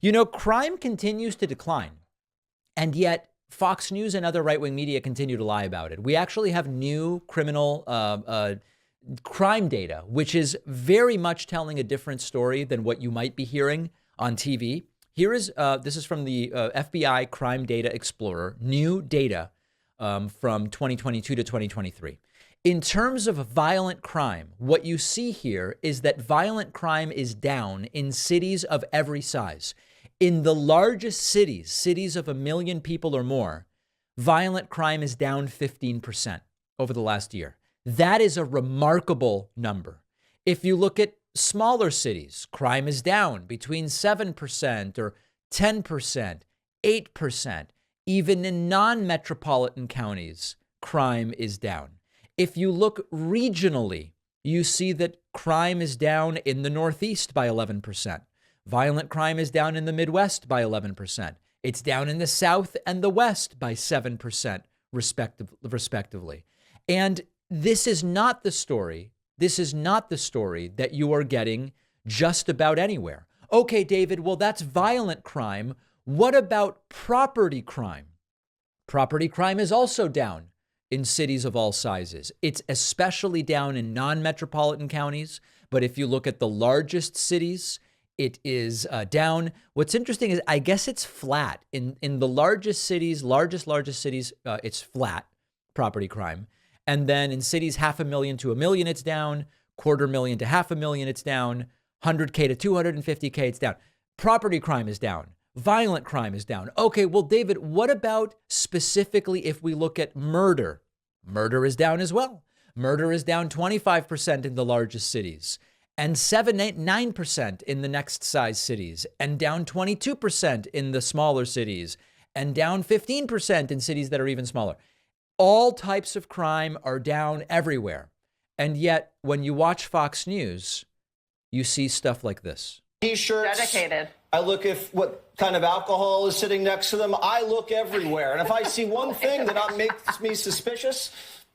You know, crime continues to decline, and yet Fox News and other right-wing media continue to lie about it. We actually have new criminal crime data, which is very much telling a different story than what you might be hearing on TV. This is from the FBI Crime Data Explorer, new data from 2022 to 2023. In terms of violent crime, what you see here is that violent crime is down in cities of every size. In the largest cities, cities of 1 million people or more, violent crime is down 15% over the last year. That is a remarkable number. If you look at smaller cities, crime is down between 7% or 10%, 8%. Even in non-metropolitan counties, crime is down. If you look regionally, you see that crime is down in the Northeast by 11%. Violent crime is down in the Midwest by 11%. It's down in the South and the West by 7%, respectively. And this is not the story. This is not the story that you are getting just about anywhere. Okay, David, well, that's violent crime. What about property crime? Property crime is also down in cities of all sizes. It's especially down in non-metropolitan counties. But if you look at the largest cities, it is down. What's interesting is I guess it's flat. In the largest cities, largest cities, it's flat, property crime. And then in cities 500,000 to 1 million, it's down. 250,000 to 500,000, it's down. 100K to 250K, it's down. Property crime is down. Violent crime is down. Okay, well, David, what about specifically if we look at murder? Murder is down as well. Murder is down 25% in the largest cities and 9% in the next size cities and down 22% in the smaller cities and down 15% in cities that are even smaller. All types of crime are down everywhere. And yet, when you watch Fox News, you see stuff like this. T-shirts. Dedicated. I look if what kind of alcohol is sitting next to them. I look everywhere. And if I see one thing that makes me suspicious,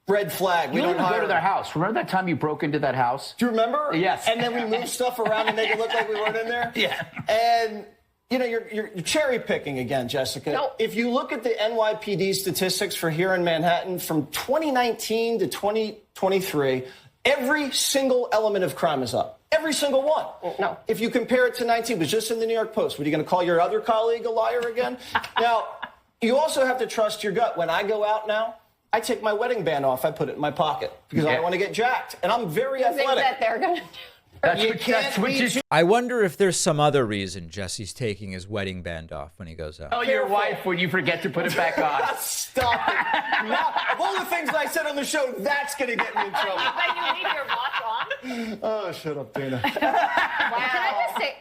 red flag. You don't even go to their house. Remember that time you broke into that house? Do you remember? Yes. And then we moved stuff around to make it look like we weren't in there? Yeah. And, you know, you're cherry picking again, Jessica. No. If you look at the NYPD statistics for here in Manhattan from 2019 to 2023, every single element of crime is up. Every single one. No. If you compare it to 19, it was just in the New York Post. What, are you going to call your other colleague a liar again? Now, you also have to trust your gut. When I go out now, I take my wedding band off. I put it in my pocket because I don't want to get jacked. And I'm very athletic. Think that they're going to I wonder if there's some other reason Jesse's taking his wedding band off when he goes out. Oh, your wife when you forget to put it back on. Stop it. Now, of all the things I said on the show, that's going to get me in trouble. But you leave your watch on? Oh, shut up, Dana. Wow. Can I just say,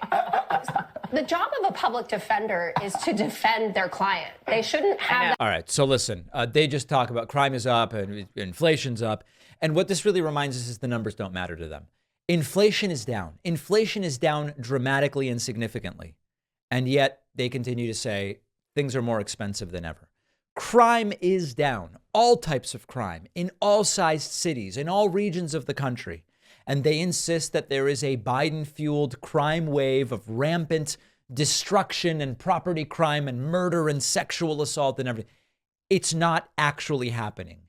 the job of a public defender is to defend their client. They shouldn't have that. All right, so listen, they just talk about crime is up and inflation's up. And what this really reminds us is the numbers don't matter to them. Inflation is down. Inflation is down dramatically and significantly. And yet they continue to say things are more expensive than ever. Crime is down. All types of crime in all sized cities, in all regions of the country. And they insist that there is a Biden-fueled crime wave of rampant destruction and property crime and murder and sexual assault and everything. It's not actually happening.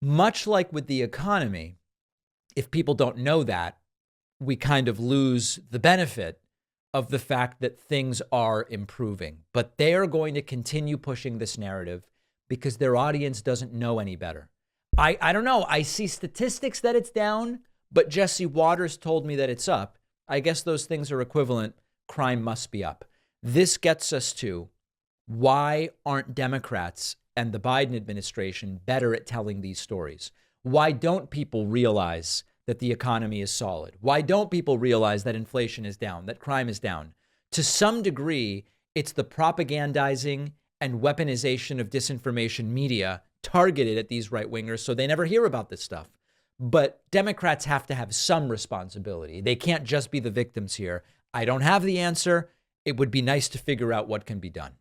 Much like with the economy, if people don't know that, we kind of lose the benefit of the fact that things are improving. But they are going to continue pushing this narrative because their audience doesn't know any better. I don't know. I see statistics that it's down, but Jesse Waters told me that it's up. I guess those things are equivalent. Crime must be up. This gets us to why aren't Democrats and the Biden administration better at telling these stories? Why don't people realize that the economy is solid? Why don't people realize that inflation is down, that crime is down? To some degree, it's the propagandizing and weaponization of disinformation media targeted at these right-wingers so they never hear about this stuff. But Democrats have to have some responsibility. They can't just be the victims here. I don't have the answer. It would be nice to figure out what can be done.